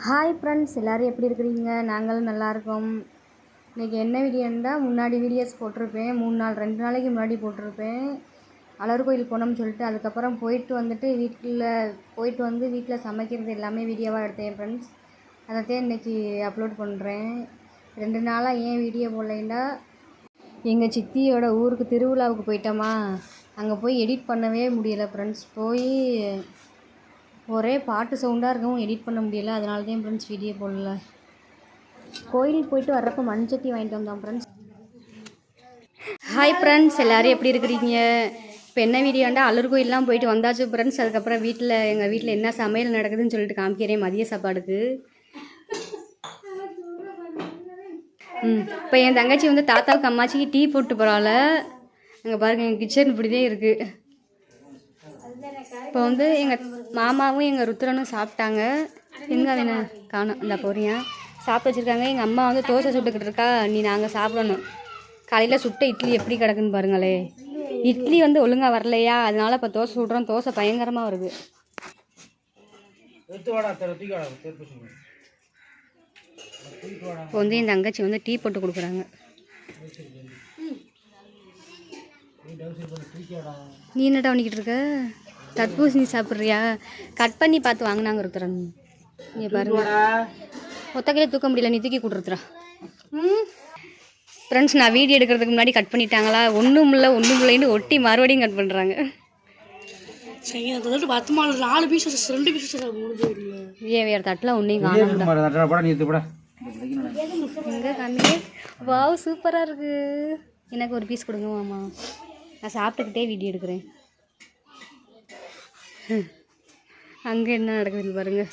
Hi friends, எல்லோரும் எப்படி இருக்கிறீங்க? நாங்களும் நல்லாயிருக்கோம். இன்றைக்கி என்ன வீடியோன்னா, முன்னாடி வீடியோஸ் போட்டிருப்பேன். 2 நாளைக்கு முன்னாடி போட்டிருப்பேன். அழகர் கோயில் போனோம்னு சொல்லிட்டு, அதுக்கப்புறம் போயிட்டு வீட்டில் சமைக்கிறது எல்லாமே வீடியோவாக எடுத்தேன் ஃப்ரெண்ட்ஸ். அதைத்தான் இன்றைக்கி அப்லோட் பண்ணுறேன். 2 நாளாக ஏன் வீடியோ போடலைன்னா, எங்கள் சித்தியோட ஊருக்கு திருவிழாவுக்கு போயிட்டோமா, அங்கே போய் எடிட் பண்ணவே முடியலை ஃப்ரெண்ட்ஸ். ஒரே பாட்டு சவுண்டாக இருக்கவும் எடிட் பண்ண முடியலை. அதனால தான் ஃப்ரெண்ட்ஸ் வீடியோ போடல. கோயிலுக்கு போயிட்டு வர்றப்போ மண்சட்டி வாங்கிட்டு வந்தோம் ஃப்ரெண்ட்ஸ். ஹாய் ஃப்ரெண்ட்ஸ், எல்லோரும் எப்படி இருக்கிறீங்க? இப்போ என்ன வீடியோண்டா, அழகர் கோயிலெலாம் போயிட்டு வந்தாச்சு ஃப்ரெண்ட்ஸ். அதுக்கப்புறம் எங்கள் வீட்டில் என்ன சமையல் நடக்குதுன்னு சொல்லிட்டு காமிக்கிறேன் மதிய சாப்பாடுக்கு. இப்போ என் தங்கச்சி வந்து தாத்தாவுக்கு அம்மாச்சிக்கு டீ போட்டு போகிறாள். அங்கே பாருங்கள், எங்கள் கிச்சன் இப்படி தான் இருக்குது. இப்போ வந்து எங்கள் மாமாவும் எங்கள் ருத்ரனும் சாப்பிட்டாங்க. எங்கே வேணும் காணும் இந்த பொரியா சாப்பிட்டு வச்சுருக்காங்க. எங்கள் அம்மா வந்து தோசை சுட்டுக்கிட்டு இருக்கா. நாங்கள் சாப்பிடணும். காலையில் சுட்ட இட்லி எப்படி கிடக்குன்னு பாருங்களே. இட்லி வந்து ஒழுங்காக வரலையா, அதனால இப்போ தோசை சுடுறோம். தோசை பயங்கரமாக வருது. இப்போ வந்து என் தங்கச்சி வந்து டீ போட்டு கொடுக்குறாங்க. நீ என்னடா பண்ணிக்கிட்டு இருக்க? தர்பூசணி சாப்பிட்றியா? கட் பண்ணி பார்த்து வாங்கினாங்க ஒருத்தரன். நீ பாருங்க, ஒத்தக்கையிலே தூக்க முடியல, நீ தூக்கி கொடுத்துறா. ஃப்ரெண்ட்ஸ், நான் வீடியோ எடுக்கிறதுக்கு முன்னாடி கட் பண்ணிட்டாங்களா, ஒன்றும் இல்லைன்னு ஒட்டி மறுபடியும் கட் பண்ணுறாங்க. ஏன் வேறு தட்டில் ஒன்றையும் காண. எங்கே காமிங்க. வாவ், சூப்பராக இருக்குது. எனக்கு ஒரு பீஸ் கொடுங்க மாமா. நான் சாப்பிட்டுக்கிட்டே வீடியோ எடுக்கிறேன். அங்கே என்ன நடக்குதுன்னு பாருங்க.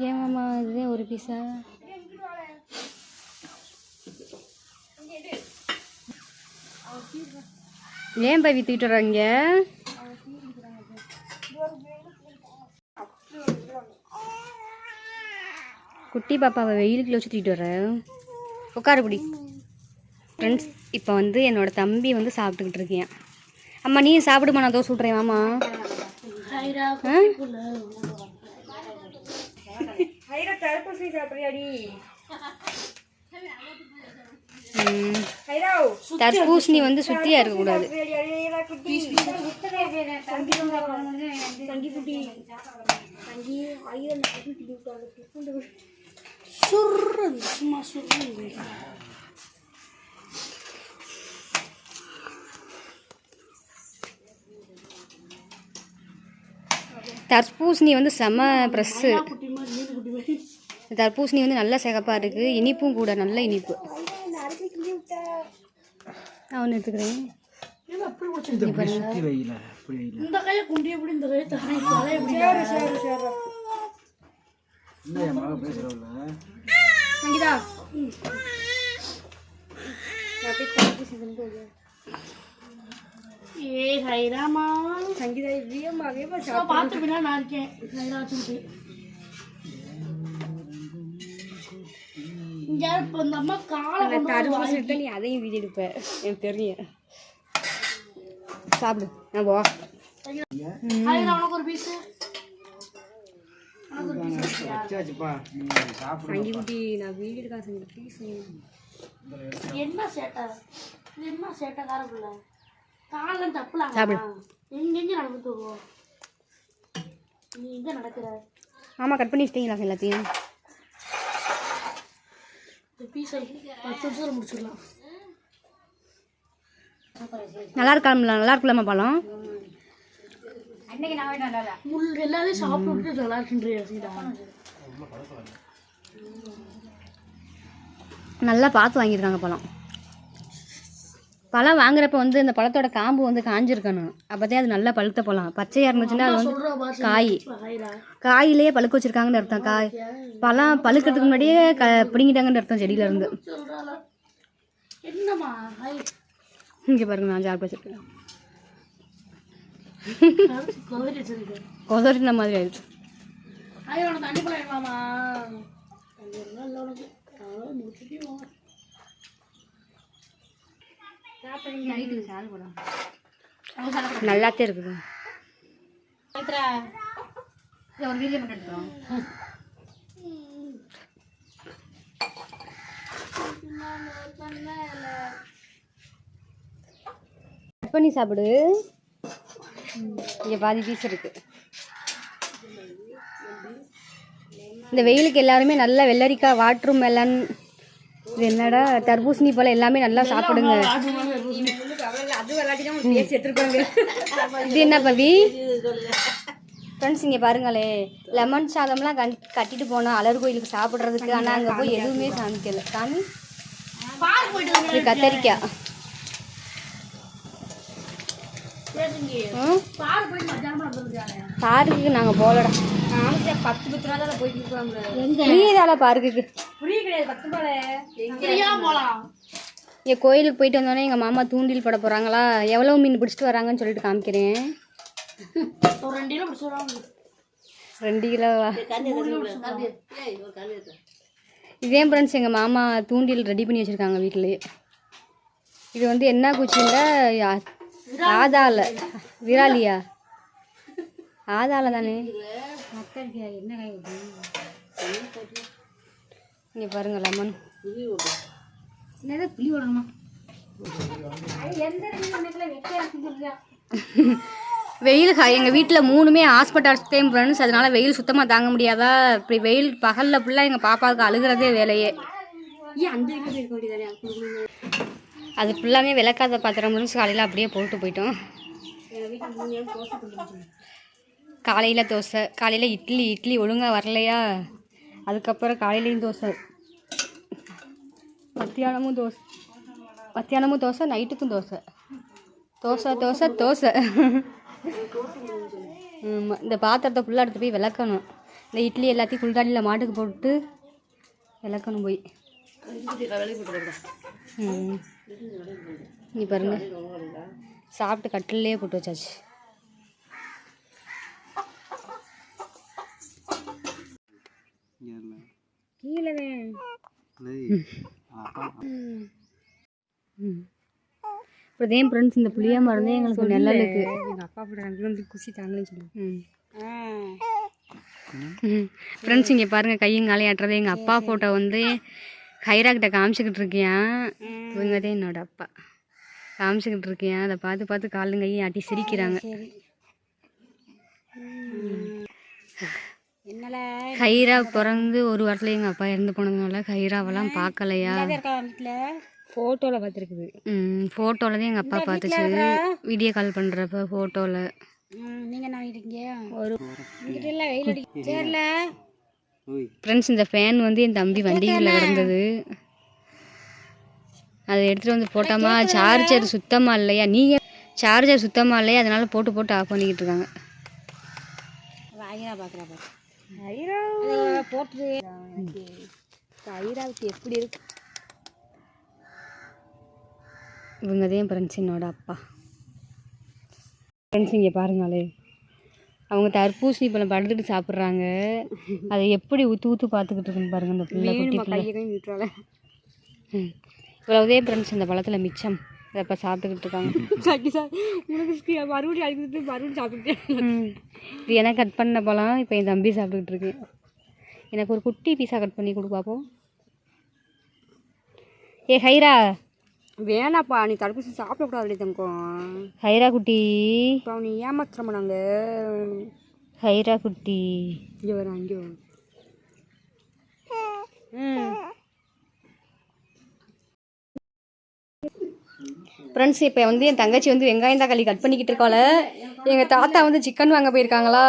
ஏன் மாமா இதுதான் ஒரு பீஸா? ஏன் போய் வித்துக்கிட்டு வர்றாங்க? குட்டி பாப்பாவை வெயிலுக்குள்ள வச்சு தூக்கிட்டு வரேன். உட்காருபடி. ஃப்ரெண்ட்ஸ், இப்போ வந்து என்னோடய தம்பி வந்து சாப்பிட்டுக்கிட்டு இருக்கேன். அம்மா நீ சாப்பிடுமா, நான் தோசை விட்றேன் மாமா. தர்பூசணி வந்து சுத்தியா இருக்கக்கூடாது. தர்பூசணி வந்து செம ப்ரெஸ்ஸு. தர்பூசணி வந்து நல்லா சிகப்பாக இருக்குது. இனிப்பும் கூட, நல்ல இனிப்பு. அவனு எடுத்துக்கிறேன். நீ அதையும் வீடியோ எடுப்ப, எனக்கு தெரியும். சாப்பிடு. நான் போ. சங்கிக்குட்டி, நான் வீடியோ எடுக்க சங்கி. என்ன சேட்டை, என்ன சேட்டைக்காரக்குள்ள காலம் தப்புலாம். சாப்பிடு. எங்கெங்க நடந்துட்டு போவோம். நீ எங்க நடக்கிற? ஆமாம், கட் பண்ணி வச்சிட்டீங்களா எல்லாத்தையும்? முடிச்சிடலாம். நல்லா இருக்குல்லம்மா பழம். எல்லாத்தையும் சாப்பிட்டு நல்லா இருக்குன்ற நல்லா பார்த்து வாங்கியிருக்காங்க பழம் வாங்குறப்ப வந்து இந்த பழத்தோட காம்பு வந்து காஞ்சிருக்கணும். அப்போதான் அது நல்லா பழுத்த பழம். பச்சையாக இருந்துச்சுன்னா அது வந்து காயிலேயே பழுக்க வச்சுருக்காங்கன்னு அர்த்தம். பழம் பழுக்கிறதுக்கு முன்னாடியே பிடிங்கிட்டாங்கன்னு அர்த்தம் செடியில இருந்து. இங்கே பாருங்க, நான் சாப்பிட்டு வச்சுருக்கேன். கொதறின மாதிரி ஆயிடுச்சு. நல்லாத்தான் இருக்குது. ஒரு வீடியோ மட்டும் எடுத்துக்கிறோம். கட் பண்ணி சாப்பிடு. இங்கே பாதி பீஸ் இருக்கு. இந்த வெயிலுக்கு எல்லாருமே நல்லா வெள்ளரிக்காய், வாட்டர் மெலன், இது என்னடா தர்பூசணி போல எல்லாமே நல்லா சாப்பிடுங்க. இது என்ன பவி? ஃப்ரெண்ட்ஸ் இங்கே பாருங்களே, லெமன் சாதம்லாம் கட்டிட்டு போனோம் அலர் கோயிலுக்கு சாப்பிட்றதுக்கு. ஆனால் அங்கே போய் எதுவுமே காமிக்கல. சாமி இது கத்தரிக்காய். பார்க்குக்கு நாங்கள் போகலடா. 10 நாள் போயிட்டு ஃப்ரீதால பார்க்குக்கு இங்கே கோயிலுக்கு போயிட்டு வந்தோடனே எங்கள் மாமா தூண்டில் போட போகிறாங்களா, எவ்வளோ மீன் பிடிச்சிட்டு வராங்கன்னு சொல்லிட்டு காமிக்கிறேன். 2 கிலோவா? இதே ஃப்ரெண்ட்ஸ் எங்கள் மாமா தூண்டில் ரெடி பண்ணி வச்சுருக்காங்க வீட்டிலேயே. இது வந்து என்ன குச்சியில் ஆதால விராலியா ஆதால தானே. இங்கே பாருங்க லெமன். புளி விடணுமா? வெயில் எங்கள் வீட்டில் 3மே ஹாஸ்பிட்டல்ஸ் டைம் ஃப்ரெண்ட்ஸ். அதனால வெயில் சுத்தமாக தாங்க முடியாதா. இப்படி வெயில் பகலில் ஃபுல்லாக எங்கள் பாப்பாவுக்கு அழுகிறதே வேலையே. அது ஃபுல்லாமே விளக்காத பாத்திரம் ஃப்ரெண்ட்ஸ். காலையில் அப்படியே போட்டு போயிட்டோம். காலையில் தோசை, காலையில் இட்லி ஒழுங்காக வரலையா, அதுக்கப்புறம் காலையிலையும் தோசை, மத்தியானமும் தோசை, நைட்டுக்கும் தோசை. இந்த பாத்திரத்தை ஃபுல்லாக எடுத்து போய் விளக்கணும். இந்த இட்லி எல்லாத்தையும் குளித்தாடியில் மாட்டுக்கு போட்டு விளக்கணும் போய். நீ பாருங்க சாப்பிட்டு கட்டிலே போட்டு வச்சாச்சு. கீழே இப்போதேன் ஃப்ரெண்ட்ஸ் இந்த புளியா மருந்தே எங்களுக்கு நெல்லலுக்கு எங்கள் அப்பா போட வந்து குசி தாங்களேன்னு சொல்லி. ஃப்ரெண்ட்ஸ் இங்கே பாருங்கள் கையங்காலையும் ஆட்டுறது. எங்கள் அப்பா ஃபோட்டோ வந்து ஹைராக்கிட்ட காமிச்சிக்கிட்டு இருக்கேன். இவங்க தான் என்னோட அப்பா காமிச்சிக்கிட்டு இருக்கேன். அதை பார்த்து காலும் கையும் ஆட்டி சிரிக்கிறாங்க. ஹைரா பிறந்து ஒரு வாரத்தில் எங்கள் அப்பா இறந்து போனதுனால ஹைராவெல்லாம் பார்க்கலையா. ஃபோட்டோவில் பார்த்துருக்குது. ஃபோட்டோவில் தான் எங்கள் அப்பா பார்த்துச்சு. வீடியோ கால் பண்ணுறப்ப ஃபோட்டோவில். ஒரு ஃப்ரெண்ட்ஸ் இந்த ஃபேன் வந்து என் தம்பி வண்டியில் கிடந்தது. அதை எடுத்துகிட்டு வந்து போட்டோமா. சார்ஜர் சுத்தமாக இல்லையா, நீங்கள் சார்ஜர் சுத்தமாக இல்லையா, அதனால் போட்டு ஆஃப் பண்ணிக்கிட்டு இருக்காங்க. ஐராவுக்கு எப்படி இருக்கு? இவங்க தான் ஃப்ரெண்ட்ஸ் என்னோட அப்பா. ஃப்ரெண்ட்ஸ் இங்கே பாருங்களே, அவங்க தர்பூசணி பழம் படுத்துட்டு சாப்பிட்றாங்க. அதை எப்படி ஊற்று பார்த்துக்கிட்டு இருக்குன்னு பாருங்கள். அந்த பிள்ளை குட்டி இவ்வளவுதே ஃப்ரெண்ட்ஸ் இந்த பழத்தில் மிச்சம். அதை இப்போ சாப்பிட்டுக்கிட்டு இருக்காங்க. மறுபடியும் சாப்பிட்டுட்டேன். இது எனக்கு கட் பண்ண பழம் இப்போ என் தம்பி சாப்பிட்டுக்கிட்டு இருக்கேன். எனக்கு ஒரு குட்டி பீஸாக கட் பண்ணி கொடு பார்ப்போம். ஏ ஹைரா வேணாப்பா, நீ தடுப்பூசி சாப்பிடக்கூடாது தங்கம். ஹைரா குட்டி இப்போ நீ ஏமாத்துறோம் நாங்கள். ஹைரா குட்டி இங்கே வர அங்கே வரும். ஃப்ரெண்ட்ஸ் இப்போ வந்து என் தங்கச்சி வந்து வெங்காயம் தக்காளி கட் பண்ணிக்கிட்டு இருக்காள். எங்கள் தாத்தா வந்து சிக்கன் வாங்க போயிருக்காங்களா,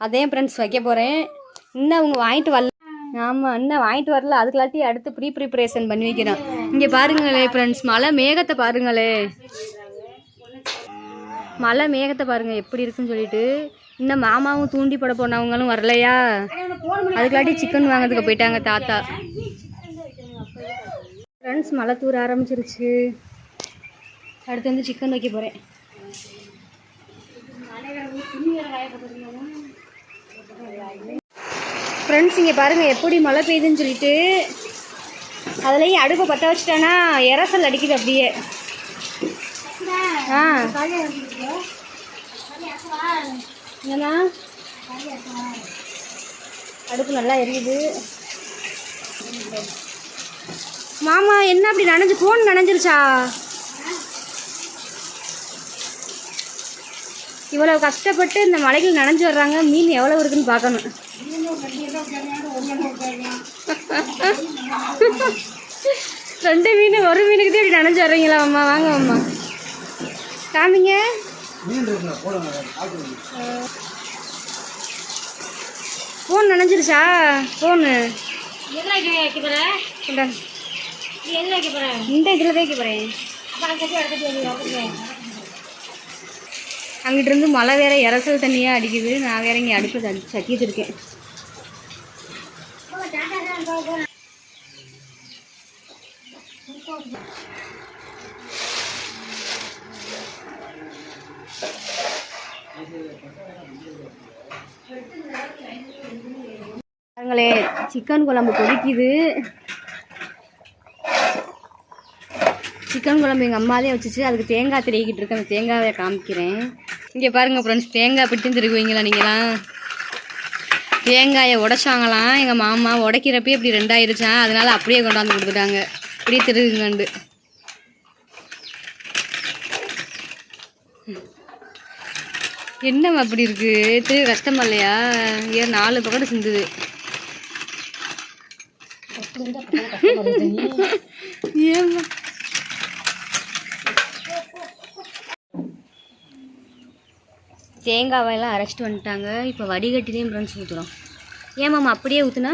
அதே ஃப்ரெண்ட்ஸ் வைக்க போகிறேன். இன்னும் அவங்க வாங்கிட்டு வரல. ஆமாம், இன்னும் வாங்கிட்டு வரல. அதுக்குள்ளாட்டி அடுத்து ப்ரிப்ரேஷன் பண்ணி வைக்கிறேன். இங்கே பாருங்களே ஃப்ரெண்ட்ஸ், மழை மேகத்தை பாருங்களே, மழை மேகத்தை பாருங்கள் எப்படி இருக்குன்னு சொல்லிட்டு. இன்னும் மாமாவும் தூண்டி போட போனவங்களும் வரலையா, அதுக்குள்ளாட்டி சிக்கன் வாங்கிறதுக்கு போயிட்டாங்க தாத்தா. ஃப்ரெண்ட்ஸ் மழை தூர ஆரம்பிச்சிருச்சு. அடுத்து வந்து சிக்கன் வைக்க போகிறேன். ஃப்ரெண்ட்ஸ் இங்கே பாருங்கள் எப்படி மழை பெய்யுதுன்னு சொல்லிட்டு. அதுலேயும் அடுப்பை பற்ற வச்சுட்டேன்னா எரசல் அடிக்குது அப்படியே. ஏன்னா அடுப்பு நல்லா எரியுது. மாமா என்ன அப்படி நனைஞ்சு ஃபோன் நனைஞ்சிருச்சா? இவ்வளோ கஷ்டப்பட்டு இந்த மலைகள் நனைஞ்சு வர்றாங்க, மீன் எவ்வளோ இருக்குன்னு பார்க்கணும். ரெண்டு மீன் ஒரு மீனுக்குதே இப்படி நனைஞ்சு வர்றீங்களா அம்மா? வாங்க அம்மா காமிங்க. ஃபோன் நனைஞ்சிருச்சா? ஃபோனு இந்த இதில் வைக்க போகிறேன். அங்கிட்டு இருந்து மழை வேற இறசல் தண்ணியாக அடிக்குது. நான் வேற இங்கே அடுப்பு சட்டிட்டு இருக்கேன். பாருங்களே, சிக்கன் குழம்பு கொதிக்குது. சிக்கன் குழம்பு எங்கள் அம்மாவே வச்சுச்சு. அதுக்கு தேங்காய் திரைக்கிட்டு இருக்கேன். அந்த தேங்காயை காமிக்கிறேன். இங்கே பாருங்கள் ஃப்ரெண்ட்ஸ், தேங்காய் பிட்டு திருக்குவீங்களா நீங்களாம்? தேங்காயை உடைச்சாங்களாம் எங்கள் மாமா. உடைக்கிறப்பே இப்படி ரெண்டாயிருச்சான். அதனால அப்படியே கொண்டாந்து கொடுத்துட்டாங்க. இப்படியே திருகுங்கண்டு. என்னம்மா அப்படி இருக்கு? திரு கஷ்டமா இல்லையா? ஏன் 4 பக்கத்து சிந்துது. ஏம்மா தேங்காயெல்லாம் அரைச்சிட்டு வந்துட்டாங்க. இப்போ வடிகட்டிலையும் ஃப்ரெண்ட்ஸ் ஊற்றுறோம். ஏன் மாமா அப்படியே ஊற்றுனா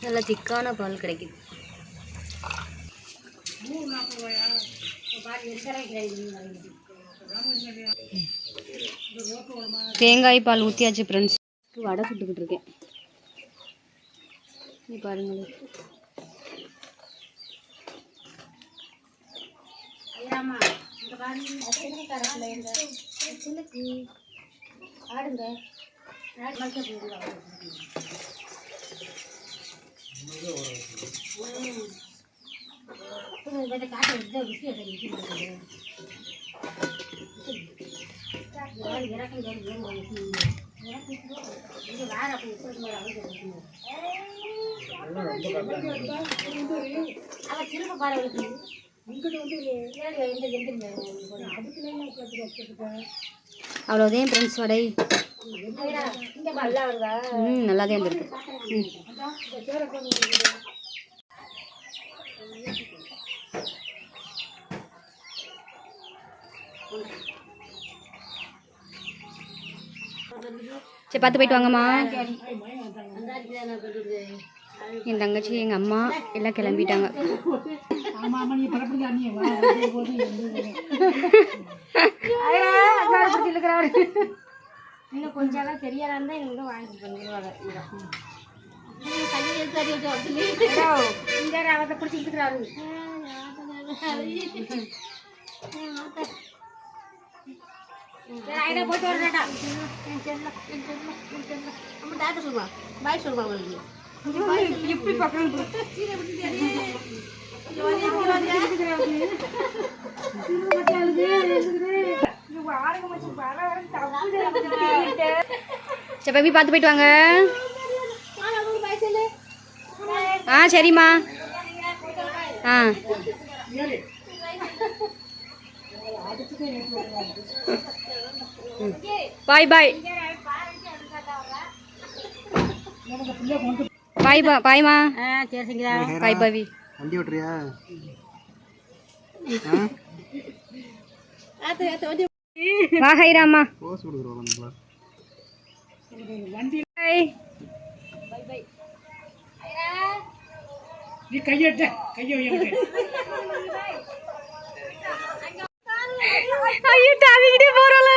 நல்லா திக்கான பால் கிடைக்குது. தேங்காய் பால் ஊற்றியாச்சு ஃப்ரெண்ட்ஸ். வடை சுட்டுக்கிட்டு இருக்கேன். நீ பாருங்களே. அவ்வளோதான் ஃப்ரெண்ட்ஸ் வடை. நல்லாதான் இருந்திருக்கு. சரி பார்த்து போயிட்டு வாங்கம்மா. என் தங்கச்சி எங்கள் அம்மா எல்லாம் கிளம்பிட்டாங்க. இன்னும் கொஞ்சம் எல்லாம் தெரியாதான் எங்களுக்கு வாங்கி பண்ணிடுவாங்க. அவத்தை பிடிச்சிக்கிறாரு. போயிட்டு வரேன்டா. சொல்லுவா பாய் சொல்லுவா உங்களுக்கு. எப்படி பக்கம் சரி பார்த்து போயிட்டு வாங்க. ஆ சரிம்மா. ஆ பாய் பாய் பாய் பாய்மா. பாய் பாவி. வண்டி ஓட்டுறியா? வா ஹைராமா. போஸ் கொடுக்குறோம் நம்ம. வண்டி பாய் பாய். ஹைரா நீ கையெட்ட கையை வையங்க. ஐயோ தாவிக்கிட்டே போறல.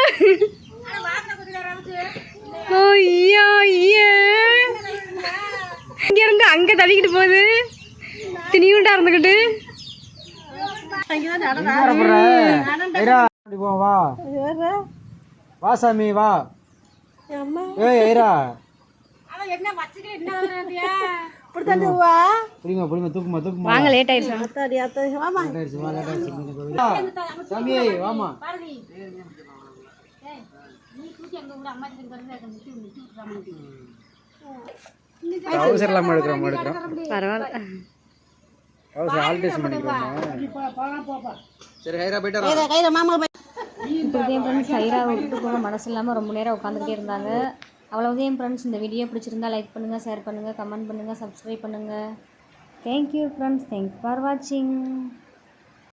ஐயா ஐயா இங்க இருந்து அங்க தவிக்கிட்டு போகுது. திணிவுண்டா இருந்துக்கிட்டு. வா வா சாமி வா. ஏய் ஐரா என்ன வச்சுக்க என்ன புடிங்க புடிங்க தூக்குமா தூக்குமா வாங்க லேட் ஆயிடுச்சு சாமி வாமா அவசரம் இல்லாம எடுக்கிறோம் பரவாயில்ல அவசரம் ஆல்டேஷன் பண்ணிக்கிறோம் சரி ஹைரா போயிட்டு இப்படி என் ஃப்ரெண்ட்ஸ் ஹைரா விட்டு போக மனசு இல்லாமல் ரொம்ப நேரம் உட்காந்துக்கிட்டே இருந்தாங்க. அவ்வளோதான் என் ஃப்ரெண்ட்ஸ். இந்த வீடியோ பிடிச்சிருந்தா லைக் பண்ணுங்கள், ஷேர் பண்ணுங்கள், கமெண்ட் பண்ணுங்கள், சப்ஸ்கிரைப் பண்ணுங்கள். Thank you friends. தேங்க்ஸ் ஃபார் வாட்சிங்.